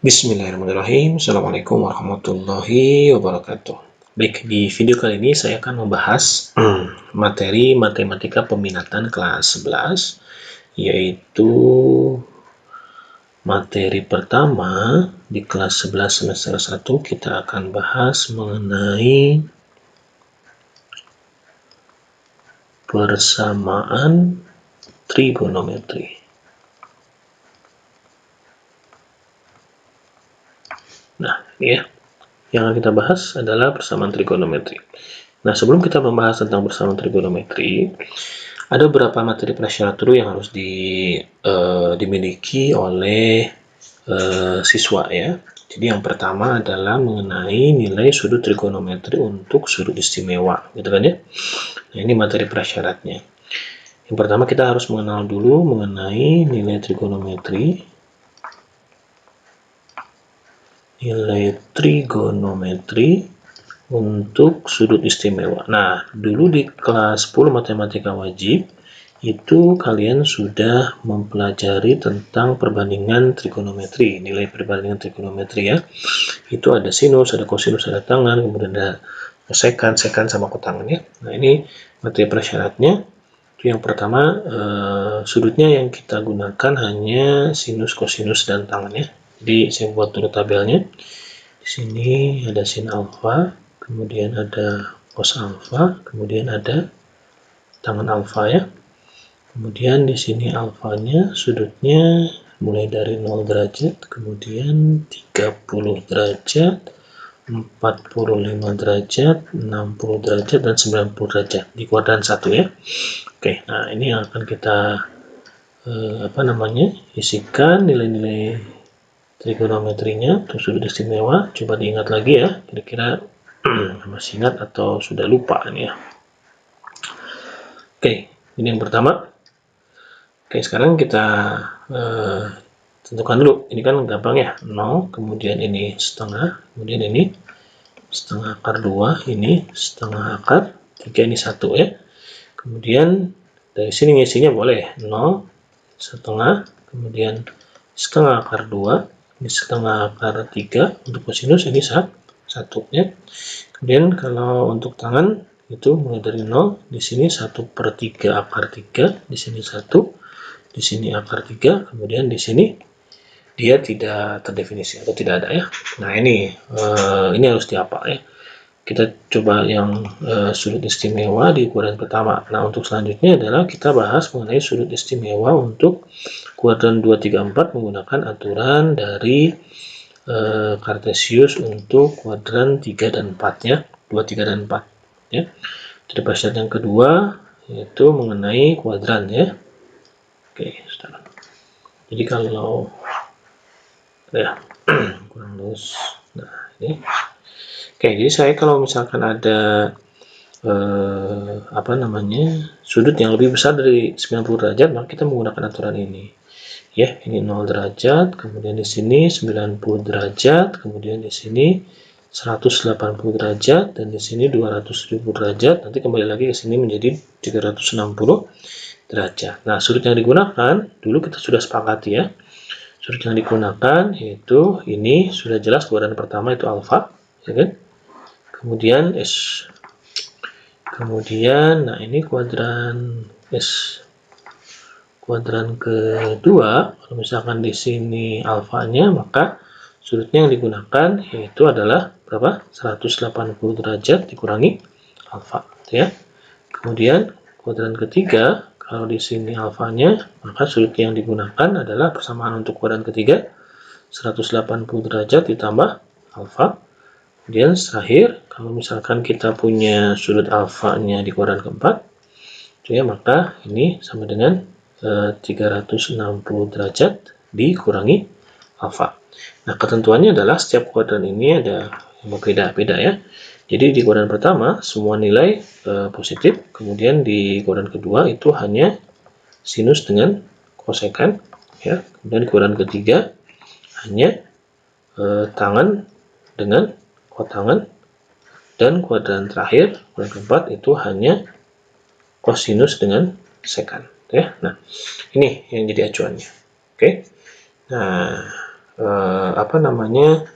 Bismillahirrahmanirrahim. Assalamualaikum warahmatullahi wabarakatuh. Baik, di video kali ini saya akan membahas materi matematika peminatan kelas 11, yaitu materi pertama di kelas 11 semester 1. Kita akan bahas mengenai persamaan trigonometri. Nah, ya, yang akan kita bahas adalah persamaan trigonometri. Nah, sebelum kita membahas tentang persamaan trigonometri, ada beberapa materi prasyarat dulu yang harus dimiliki oleh siswa ya. Jadi yang pertama adalah mengenai nilai sudut trigonometri untuk sudut istimewa, gitu kan ya. Nah, ini materi prasyaratnya. Yang pertama kita harus mengenal dulu mengenai nilai trigonometri. Nilai trigonometri untuk sudut istimewa. Nah, dulu di kelas 10 matematika wajib itu kalian sudah mempelajari tentang perbandingan trigonometri, nilai perbandingan trigonometri ya. Itu ada sinus, ada kosinus, ada tangan, kemudian ada sekan, sama kotangan ya. Nah, ini materi prasyaratnya. Itu yang pertama, sudutnya yang kita gunakan hanya sinus, kosinus, dan tangan ya. Jadi saya buat dulu tabelnya. Di sini ada sin alfa, kemudian ada cos alfa, kemudian ada tangan alfa ya. Kemudian di sini alfanya sudutnya mulai dari 0 derajat, kemudian 30 derajat, 45 derajat, 60 derajat, dan 90 derajat di kuadran 1 ya. Oke, nah ini yang akan kita isikan nilai-nilai trigonometrinya untuk sudut istimewa. Coba diingat lagi ya, kira-kira masih ingat atau sudah lupa nih ya. Oke, ini yang pertama. Oke, sekarang kita tentukan dulu. Ini kan gampang ya, 0, kemudian ini setengah, kemudian ini setengah akar 2, ini setengah akar 3, ini 1 ya. Kemudian dari sini ngisinya boleh 0, setengah, kemudian setengah akar 2, ini setengah akar 3, untuk kosinus ini 1 ya. Kemudian kalau untuk tangan itu mulai dari 0, di sini 1/3 akar 3, di sini 1, di sini akar 3, kemudian di sini dia tidak terdefinisi atau tidak ada ya. Nah, ini harus dihafal ya. Kita coba yang sudut istimewa di kuadran pertama. Nah, untuk selanjutnya adalah kita bahas mengenai sudut istimewa untuk kuadran 2, 3, 4 menggunakan aturan dari Kartesius untuk kuadran 3 dan 4 ya. 2, 3, dan 4 ya. Jadi prasyarat yang kedua yaitu mengenai kuadran ya. Oke, sekarang. Jadi kalau ya kurang lurus. Nah, ini. Oke, jadi saya kalau misalkan ada sudut yang lebih besar dari 90 derajat, maka kita menggunakan aturan ini. Ya, ini 0 derajat, kemudian di sini 90 derajat, kemudian di sini 180 derajat, dan di sini 270 derajat. Nanti kembali lagi ke sini menjadi 360 derajat. Nah, sudut yang digunakan dulu kita sudah sepakati ya. Sudut yang digunakan yaitu ini sudah jelas kuadran pertama itu alfa, ya kan? Kemudian S. Kemudian, nah ini kuadran S. Kuadran kedua, kalau misalkan di sini alfanya, maka sudutnya yang digunakan yaitu adalah berapa? 180 derajat dikurangi alfa, ya. Kemudian kuadran ketiga, kalau di sini alfanya, maka sudut yang digunakan adalah persamaan untuk kuadran ketiga 180 derajat ditambah alfa. Kemudian terakhir, kalau misalkan kita punya sudut alfanya di kuadran keempat, ya, maka ini sama dengan 360 derajat dikurangi alfa. Nah, ketentuannya adalah setiap kuadran ini ada yang berbeda-beda ya. Jadi di kuadran pertama semua nilai positif, kemudian di kuadran kedua itu hanya sinus dengan kosekan, ya. Kemudian di kuadran ketiga hanya tangan dengan kotangan, dan kuadran terakhir, kuadran keempat itu hanya kosinus dengan sekan, ya. Nah, ini yang jadi acuannya. Oke. Nah, apa namanya,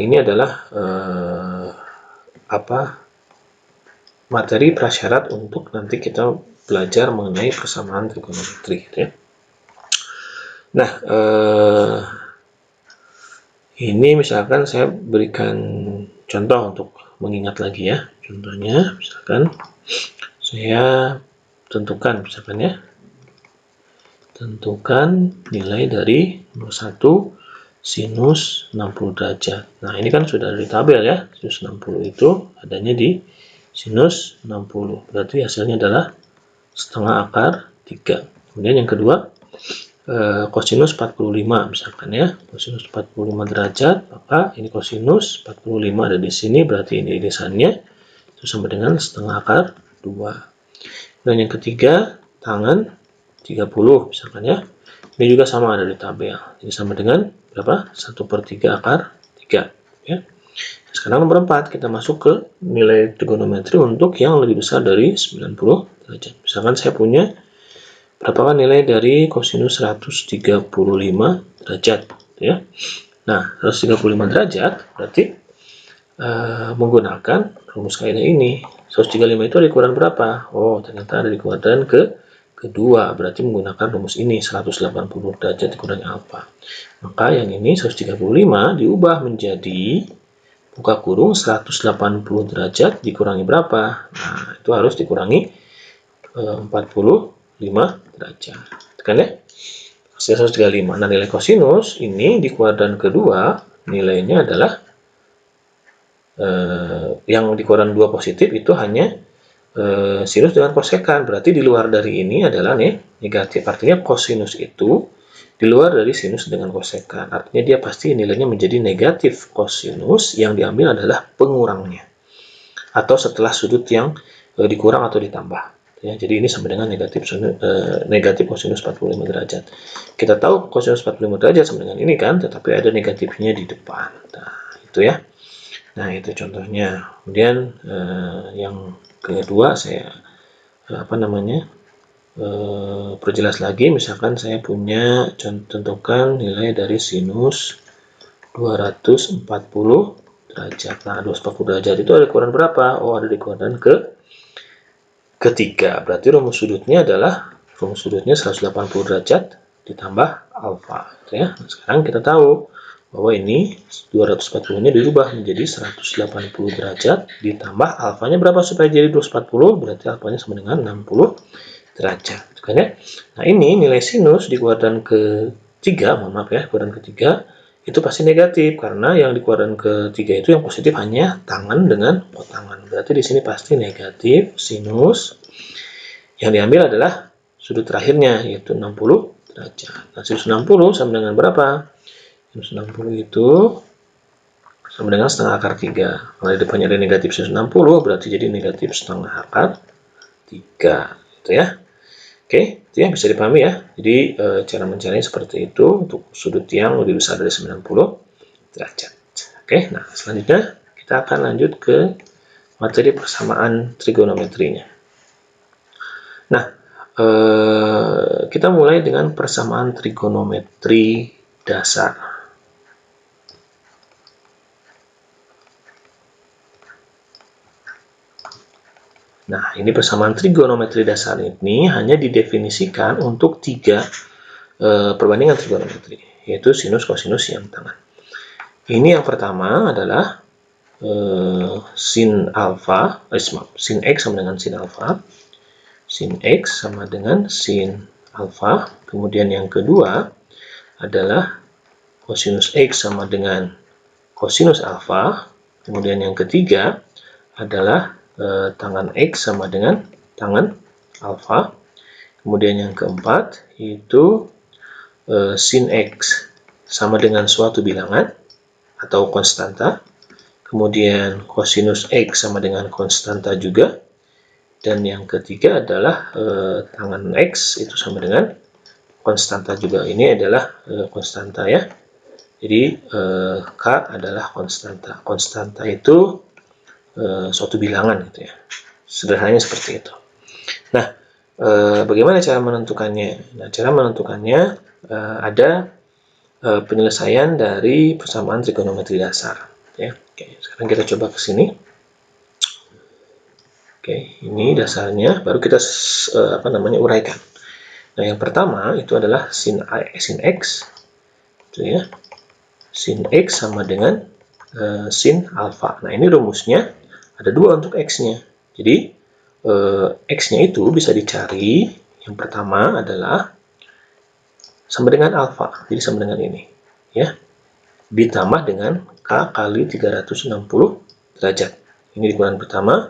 ini adalah materi prasyarat untuk nanti kita belajar mengenai persamaan trigonometri, gitu ya. Nah, ini misalkan saya berikan contoh untuk mengingat lagi ya. Contohnya, misalkan saya tentukan, misalkan ya, tentukan nilai dari nomor 1 sinus 60 derajat. Nah, ini kan sudah dari tabel ya. Sinus 60 itu adanya di sinus 60. Berarti hasilnya adalah setengah akar 3. Kemudian yang kedua, kosinus 45 misalkan ya. Kosinus 45 derajat, maka ini kosinus 45 ada di sini, berarti ini irisannya itu sama dengan setengah akar 2. Dan yang ketiga, tangan 30 misalkan ya. Ini juga sama ada di tabel. Ini sama dengan berapa? 1/3 akar 3 ya. Sekarang nomor 4, kita masuk ke nilai trigonometri untuk yang lebih besar dari 90 derajat. Misalkan saya punya berapakah nilai dari kosinus 135 derajat ya. Nah, 135 derajat berarti menggunakan rumus kaidah ini. 135 itu ada di kuadran berapa? Oh, ternyata ada di kuadran kedua, berarti menggunakan rumus ini 180 derajat dikurangi alfa. Maka yang ini 135 diubah menjadi buka kurung 180 derajat dikurangi berapa? Nah, itu harus dikurangi 45 derajat. Kan ya? 135. Nah, nilai kosinus ini di kuadran kedua nilainya adalah yang di kuadran 2 positif itu hanya sinus dengan kosekan. Berarti di luar dari ini adalah negatif. Artinya kosinus itu di luar dari sinus dengan kosekan. Artinya dia pasti nilainya menjadi negatif kosinus, yang diambil adalah pengurangnya. Atau setelah sudut yang dikurang atau ditambah. Ya, jadi ini sama dengan negatif kosinus 45 derajat. Kita tahu kosinus 45 derajat sama dengan ini kan, tetapi ada negatifnya di depan. Nah, itu ya. Nah, itu contohnya. Kemudian yang kedua saya perjelas lagi. Misalkan saya punya tentukan nilai dari sinus 240 derajat. Nah, 240 derajat itu ada di kuadran berapa? Oh, ada di kuadran ketiga. Berarti rumus sudutnya 180 derajat ditambah alfa, gitu ya. Nah, sekarang kita tahu bahwa ini 240-nya dirubah menjadi 180 derajat ditambah alfanya berapa supaya jadi 240? Berarti alfanya sama dengan 60 derajat, kan ya. Nah, ini nilai sinus di kuadran ketiga, kuadran ketiga itu pasti negatif, karena yang di kuadran ketiga itu yang positif hanya tangan dengan potangan. Berarti di sini pasti negatif sinus. Yang diambil adalah sudut terakhirnya, yaitu 60 derajat. Nah, sinus 60 sama dengan berapa? Sinus 60 itu sama dengan setengah akar 3. Kalau di depannya ada negatif sinus 60, berarti jadi negatif setengah akar 3. Gitu ya. Oke, itu ya bisa dipahami ya. Jadi cara mencarinya seperti itu untuk sudut yang lebih besar dari 90 derajat. Oke, nah selanjutnya kita akan lanjut ke materi persamaan trigonometrinya. Nah, kita mulai dengan persamaan trigonometri dasar. Nah, ini persamaan trigonometri dasar ini hanya didefinisikan untuk 3 perbandingan trigonometri, yaitu sinus, kosinus, yang tangan. Ini yang pertama adalah sin X sama dengan sin alfa. Sin X sama dengan sin alfa. Kemudian yang kedua adalah kosinus X sama dengan kosinus alfa. Kemudian yang ketiga adalah tangan X sama dengan tangan alfa. Kemudian yang keempat itu sin X sama dengan suatu bilangan atau konstanta. Kemudian kosinus X sama dengan konstanta juga. Dan yang ketiga adalah tangan X itu sama dengan konstanta juga. Ini adalah konstanta ya. Jadi K adalah konstanta. Konstanta itu suatu bilangan gitu ya. Sederhananya seperti itu. Nah, bagaimana cara menentukannya? Nah, cara menentukannya ada penyelesaian dari persamaan trigonometri dasar. Ya, oke. Sekarang kita coba ke sini. Oke, ini dasarnya. Baru kita uraikan. Nah, yang pertama itu adalah sin x, itu ya. Sin x sama dengan sin alfa. Nah, ini rumusnya ada dua untuk x-nya. Jadi x-nya itu bisa dicari. Yang pertama adalah sama dengan alfa, jadi sama dengan ini, ya. Ditambah dengan k kali 360 derajat. Ini di kuadran pertama.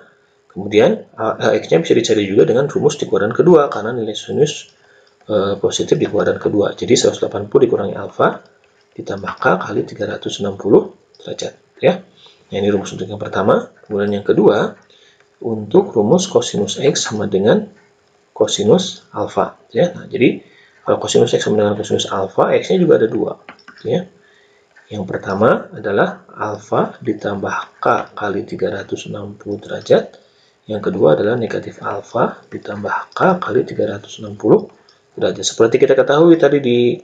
Kemudian x-nya bisa dicari juga dengan rumus di kuadran kedua karena nilai sinus positif di kuadran kedua. Jadi 180 dikurangi alfa ditambah k kali 360 derajat, ya. Nah, ini rumus untuk yang pertama. Kemudian yang kedua, untuk rumus kosinus x sama dengan kosinus alfa, ya. Nah, jadi kalau kosinus x sama dengan kosinus alfa, x-nya juga ada dua, ya. Yang pertama adalah alfa ditambah k kali 360 derajat. Yang kedua adalah negatif alfa ditambah k kali 360 derajat. Seperti kita ketahui tadi di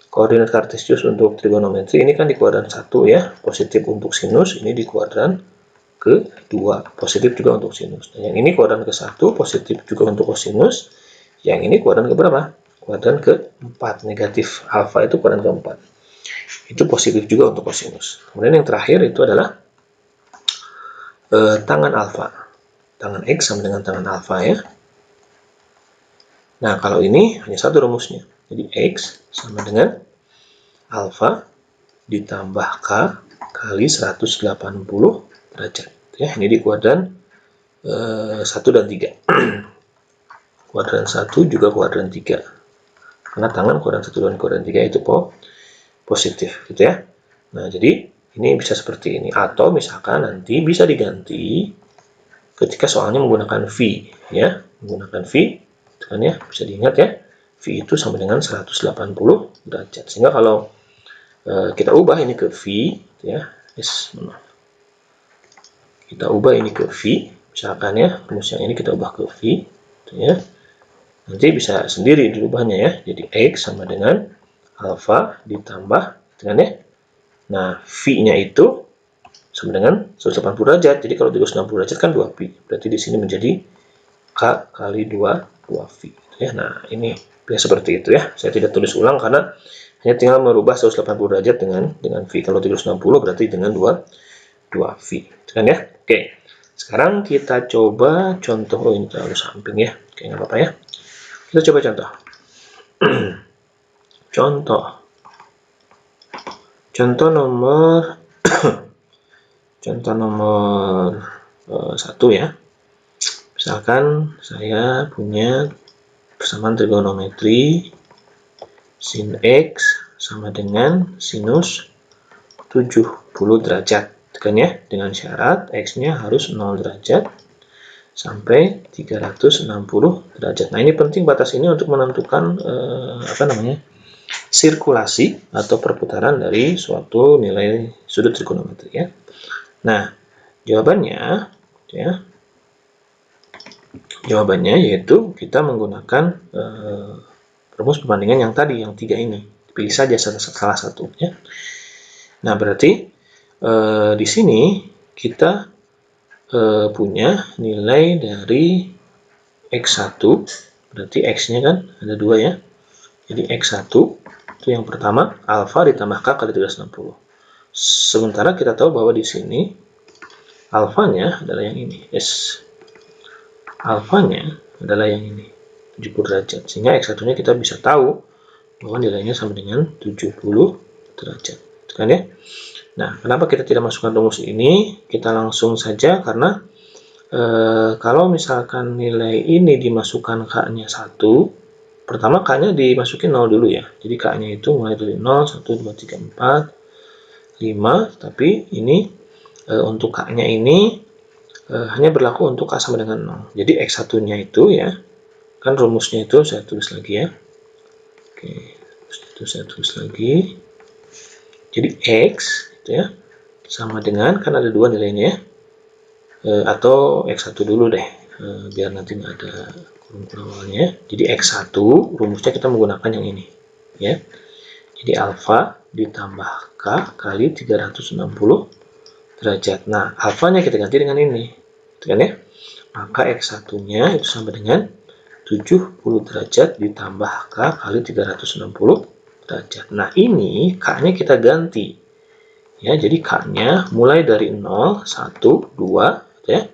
koordinat kartesius untuk trigonometri, ini kan di kuadran 1, ya, positif untuk sinus, ini di kuadran kedua, positif juga untuk sinus. Dan yang ini kuadran ke-1, positif juga untuk kosinus. Yang ini kuadran keberapa? Kuadran ke-4, negatif alfa itu kuadran ke-4. Itu positif juga untuk kosinus. Kemudian yang terakhir itu adalah tangan alfa. Tangan x sama dengan tangan alfa, ya. Nah, kalau ini hanya satu rumusnya. Jadi x sama dengan alfa ditambah k kali 180 derajat. Ya, ini di kuadran 1 dan 3. Kuadran 1 juga kuadran 3. Karena tangan kuadran 1 dan kuadran 3 itu positif, gitu ya. Nah, jadi ini bisa seperti ini. Atau misalkan nanti bisa diganti ketika soalnya menggunakan V, ya. Menggunakan V, itu kan ya, bisa diingat ya. V itu sama dengan 180 derajat. Sehingga kalau kita ubah ini ke V, ya. Kita ubah ini ke V, misalkan ya, rumus yang ini kita ubah ke V, gitu ya. Nanti bisa sendiri dirubahnya ya. Jadi x sama dengan alfa ditambah dengan ya. Nah, V-nya itu sama dengan 180 derajat. Jadi kalau 360 derajat kan 2 pi. Berarti di sini menjadi k kali 2V. Gitu ya. Nah, ini bisa seperti itu ya. Saya tidak tulis ulang karena hanya tinggal merubah 180 derajat dengan V. Kalau 360 berarti dengan 2V. Gitu kan ya. Oke. Sekarang kita coba contoh. Oh, ini terlalu samping ya. Oke, nggak apa-apa ya. Kita coba contoh. Contoh nomor contoh nomor 1 ya. Misalkan saya punya persamaan trigonometri sin x sama dengan sinus 70 derajat, kan ya, dengan syarat x-nya harus 0 derajat sampai 360 derajat. Nah, ini penting batas ini untuk menentukan sirkulasi atau perputaran dari suatu nilai sudut trigonometri ya. Nah, jawabannya yaitu kita menggunakan rumus perbandingan yang tadi, yang 3 ini. Pilih saja salah satu ya. Nah, berarti di sini kita punya nilai dari x1, berarti x-nya kan ada 2 ya. Jadi x1 itu yang pertama alfa ditambah k kali 360. Sementara kita tahu bahwa di sini alfanya adalah yang ini, alfanya adalah yang ini, 70 derajat. Sehingga x1-nya kita bisa tahu bahwa nilainya sama dengan 70 derajat. Kan ya? Nah, kenapa kita tidak masukkan rumus ini? Kita langsung saja karena kalau misalkan nilai ini dimasukkan k-nya 1, pertama k-nya dimasukin 0 dulu ya. Jadi k-nya itu mulai dari 0, 1, 2, 3, 4, 5. Tapi ini untuk k-nya ini hanya berlaku untuk k sama dengan 0. Jadi x1-nya itu ya, kan rumusnya itu saya tulis lagi ya. Oke, itu saya tulis lagi. Jadi x itu ya sama dengan, kan ada 2 nilainya ya. Atau x1 dulu deh, biar nanti nggak ada kurung awalnya. Jadi x1 rumusnya kita menggunakan yang ini ya. Jadi Jadi alfa ditambah K kali 360 derajat. Nah, alfanya kita ganti dengan ini. Gitu kan ya? Maka X1-nya itu sama dengan 70 derajat ditambah K kali 360 derajat. Nah, ini K-nya kita ganti. Ya, jadi K-nya mulai dari 0, 1, 2, gitu ya.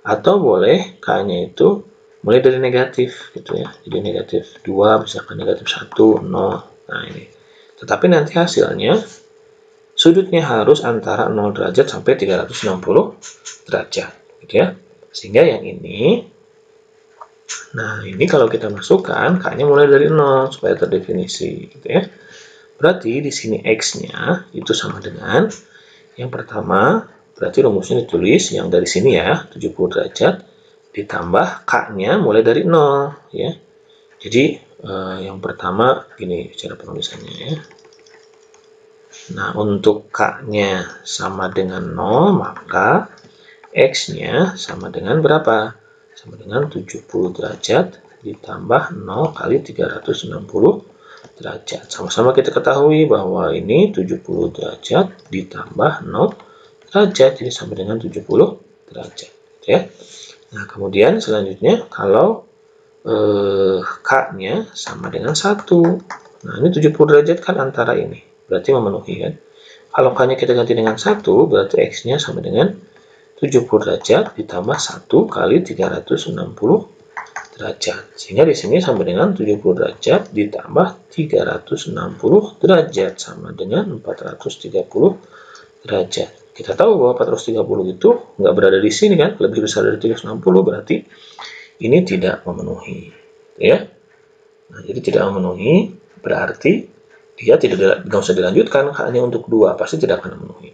Atau boleh K-nya itu mulai dari negatif, gitu ya. Jadi negatif 2, misalkan negatif 1, 0. Nah, ini. Tetapi nanti hasilnya sudutnya harus antara 0 derajat sampai 360 derajat, gitu ya. Sehingga yang ini, nah ini kalau kita masukkan K-nya mulai dari 0 supaya terdefinisi, gitu ya. Berarti di sini X-nya itu sama dengan yang pertama, berarti rumusnya ditulis yang dari sini ya, 70 derajat ditambah K-nya mulai dari 0 ya. Jadi yang pertama gini cara penulisannya ya. Nah, untuk K-nya sama dengan 0, maka X-nya sama dengan berapa? Sama dengan 70 derajat ditambah 0 kali 360 derajat. Sama-sama kita ketahui bahwa ini 70 derajat ditambah 0 derajat, jadi sama dengan 70 derajat. Ya. Nah, kemudian selanjutnya kalau K-nya sama dengan 1. Nah, ini 70 derajat kan antara ini. Berarti memenuhi kan. Kalau K-nya kita ganti dengan 1, berarti X-nya sama dengan 70 derajat ditambah 1 kali 360 derajat. Sehingga di sini sama dengan 70 derajat ditambah 360 derajat sama dengan 430 derajat. Kita tahu bahwa 430 itu nggak berada di sini kan, lebih besar dari 360, berarti ini tidak memenuhi. Ya. Nah, jadi tidak memenuhi berarti dia tidak usah dilanjutkan K-nya untuk 2, pasti tidak akan memenuhi.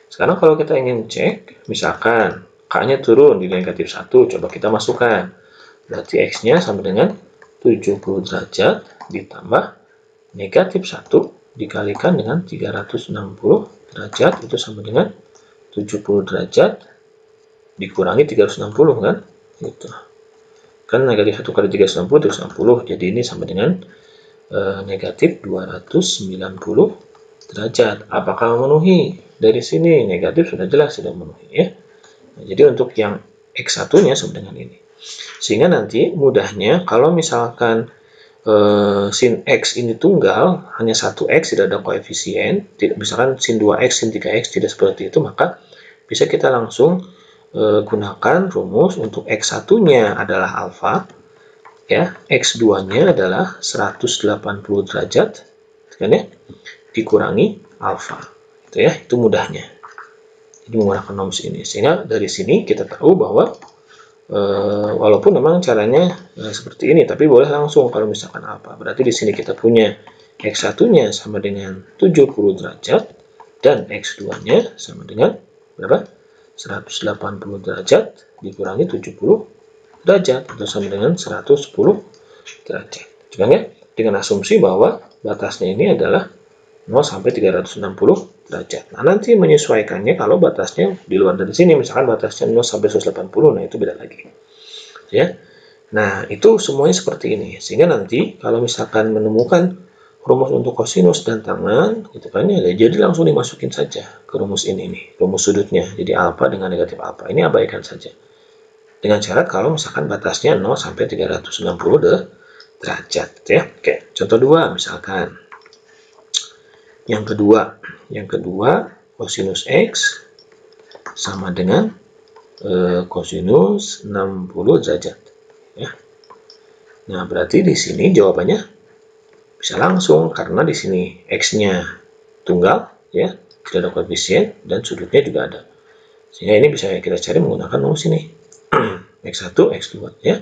Sekarang kalau kita ingin cek, misalkan K-nya turun di negatif 1, coba kita masukkan. Berarti X-nya sama dengan 70 derajat ditambah negatif 1 dikalikan dengan 360 derajat, itu sama dengan 70 derajat dikurangi 360 kan? Gitu. Kan negatif 1 kali 360, 360, jadi ini sama dengan negatif 290 derajat. Apakah memenuhi? Dari sini negatif sudah jelas tidak memenuhi ya. Nah, jadi untuk yang X1-nya sama dengan ini. Sehingga nanti mudahnya kalau misalkan sin X ini tunggal, hanya 1X, tidak ada koefisien, misalkan sin 2X, sin 3X tidak seperti itu, maka bisa kita langsung gunakan rumus untuk X1-nya adalah alfa, ya, X2-nya adalah 180 derajat, kan ya, dikurangi alfa, itu ya, itu mudahnya. Jadi menggunakan rumus ini, sehingga dari sini kita tahu bahwa walaupun memang caranya seperti ini, tapi boleh langsung kalau misalkan alfa. Berarti di sini kita punya X1-nya sama dengan 70 derajat dan X2-nya sama dengan berapa? 180 derajat dikurangi 70 derajat, itu sama dengan 110 derajat. Juga ya, dengan asumsi bahwa batasnya ini adalah 0 sampai 360 derajat. Nah, nanti menyesuaikannya kalau batasnya di luar dari sini, misalkan batasnya 0 sampai 180, nah itu beda lagi. Ya. Nah, itu semuanya seperti ini. Sehingga nanti kalau misalkan menemukan rumus untuk kosinus dan tangan, gitu kan ya, jadi langsung dimasukin saja ke rumus ini nih, rumus sudutnya. Jadi alfa dengan negatif alfa. Ini abaikan saja. Dengan syarat kalau misalkan batasnya 0 sampai 360 derajat, ya. Oke, contoh 2 misalkan. Yang kedua kosinus X sama dengan kosinus 60 derajat, ya. Nah, berarti di sini jawabannya bisa langsung karena di sini X-nya tunggal, ya, tidak ada koefisien dan sudutnya juga ada. Sehingga ini bisa kita cari menggunakan rumus ini. X1, X2, ya.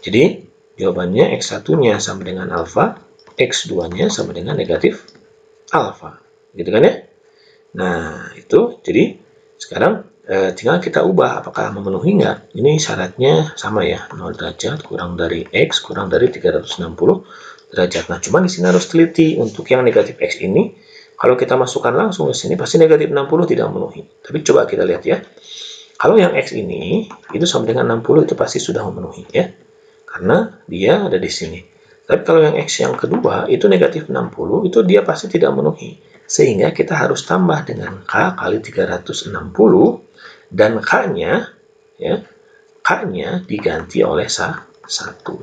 Jadi jawabannya X1-nya sama dengan alfa, X2-nya sama dengan negatif alfa, gitu kan ya. Nah, itu jadi sekarang tinggal kita ubah apakah memenuhi enggak. Ini syaratnya sama ya, 0 derajat kurang dari X kurang dari 360 derajat. Nah, cuma di sini harus teliti untuk yang negatif X ini. Kalau kita masukkan langsung ke sini pasti negatif 60 tidak memenuhi. Tapi coba kita lihat ya. Kalau yang X ini itu sama dengan 60, itu pasti sudah memenuhi ya. Karena dia ada di sini. Tapi kalau yang X yang kedua itu negatif 60, itu dia pasti tidak memenuhi. Sehingga kita harus tambah dengan K kali 360, dan K-nya, ya, K-nya diganti oleh 1.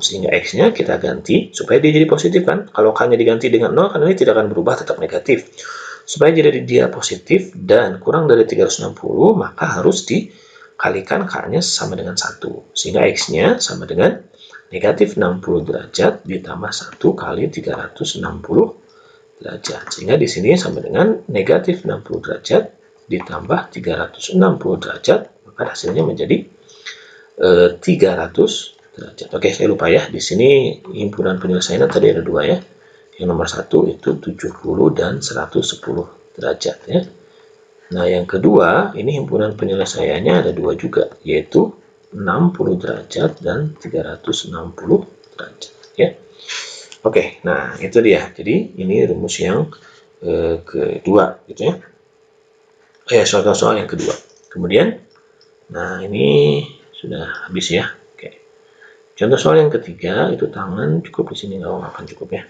Sehingga X-nya kita ganti, supaya dia jadi positif kan. Kalau K-nya diganti dengan 0, kan ini tidak akan berubah, tetap negatif. Supaya jadi dia positif dan kurang dari 360, maka harus dikalikan K-nya sama dengan 1. Sehingga X-nya sama dengan negatif 60 derajat ditambah 1 kali 360 derajat. Sehingga di sini sama dengan negatif 60 derajat ditambah 360 derajat, maka hasilnya menjadi 300 derajat. Oke, saya lupa ya. Di sini himpunan penyelesaiannya tadi ada 2 ya. Yang nomor 1 itu 70 dan 110 derajat ya. Nah, yang kedua, ini himpunan penyelesaiannya ada 2 juga, yaitu 60 derajat dan 360 derajat ya. Oke, nah itu dia. Jadi ini rumus yang kedua gitu ya. Soal-soal yang kedua. Kemudian, nah ini sudah habis ya. Oke. Contoh soal yang ketiga itu tangan cukup di sini, nggak akan cukup ya.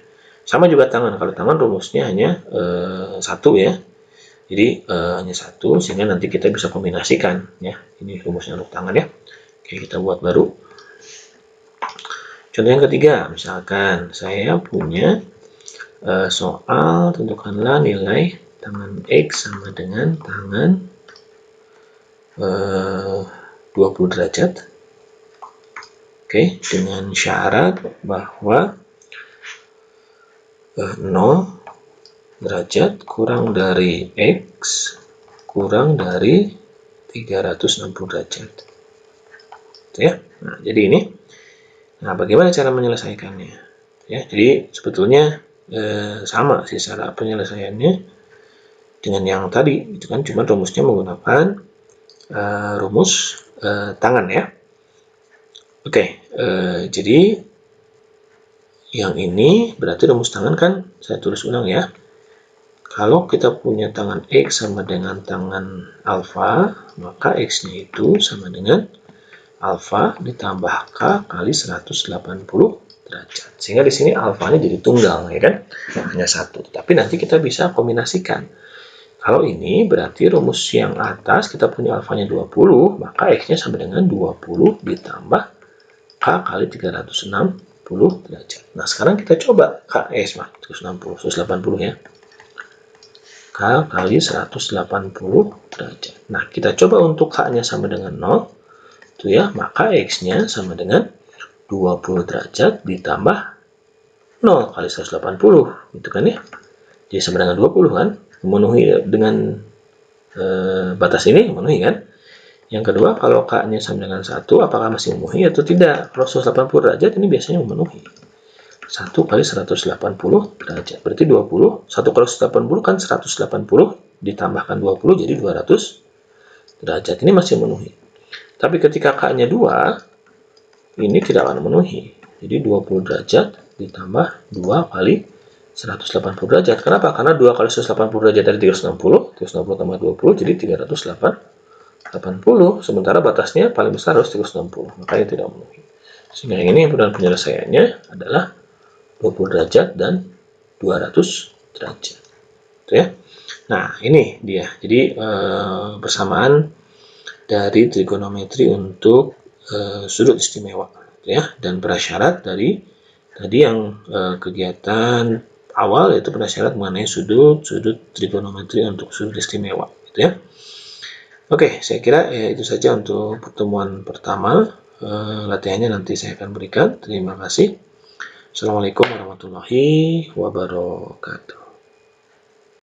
Sama juga tangan. Kalau tangan rumusnya hanya 1 ya. Jadi hanya 1, sehingga nanti kita bisa kombinasikan ya. Ini rumusnya untuk tangan ya. Oke, kita buat baru. Contoh yang ketiga, misalkan saya punya soal, tentukanlah nilai tangan X sama dengan tangan 20 derajat. Oke, dengan syarat bahwa 0 derajat kurang dari X kurang dari 360 derajat. Ya. Nah, jadi ini. Nah, bagaimana cara menyelesaikannya? Ya, jadi sebetulnya sama sih cara penyelesaiannya dengan yang tadi, itu kan cuma rumusnya menggunakan rumus tangan ya. Oke, jadi yang ini berarti rumus tangan kan saya tulis ulang ya. Kalau kita punya tangan X sama dengan tangan alfa, maka X-nya itu sama dengan alfa ditambah K kali 180 derajat. Sehingga di sini alfanya jadi tunggal ya kan, hanya 1. Tapi nanti kita bisa kombinasikan. Kalau ini berarti rumus yang atas kita punya alfanya 20, maka X-nya sama dengan 20 ditambah K kali 360 derajat. Nah, sekarang kita coba KS 180 ya. K kali 180 derajat. Nah, kita coba untuk K-nya sama dengan 0. Itu ya, maka X-nya sama dengan 20 derajat ditambah 0 kali 180, gitu kan ya. Jadi sama dengan 20 kan, memenuhi dengan batas ini, memenuhi kan. Yang kedua, kalau K-nya sama dengan 1, apakah masih memenuhi atau tidak? Kalau 180 derajat ini biasanya memenuhi. 1 kali 180 derajat, berarti 20. 1 kali 180 kan 180, ditambahkan 20 jadi 200 derajat, ini masih memenuhi. Tapi ketika K-nya 2, ini tidak akan memenuhi. Jadi 20 derajat ditambah 2 kali 180 derajat. Kenapa? Karena 2 kali 180 derajat dari 360, 360 tambah 20, jadi 380. Sementara batasnya paling besar harus 360, makanya tidak memenuhi. Sehingga yang ini himpunan penyelesaiannya adalah 20 derajat dan 200 derajat. Itu ya. Nah, ini dia. Jadi persamaan dari trigonometri untuk sudut istimewa ya, dan prasyarat dari tadi yang kegiatan awal yaitu prasyarat mengenai sudut trigonometri untuk sudut istimewa gitu ya. Oke, saya kira itu saja untuk pertemuan pertama. Latihannya nanti saya akan berikan. Terima kasih. Assalamualaikum warahmatullahi wabarakatuh.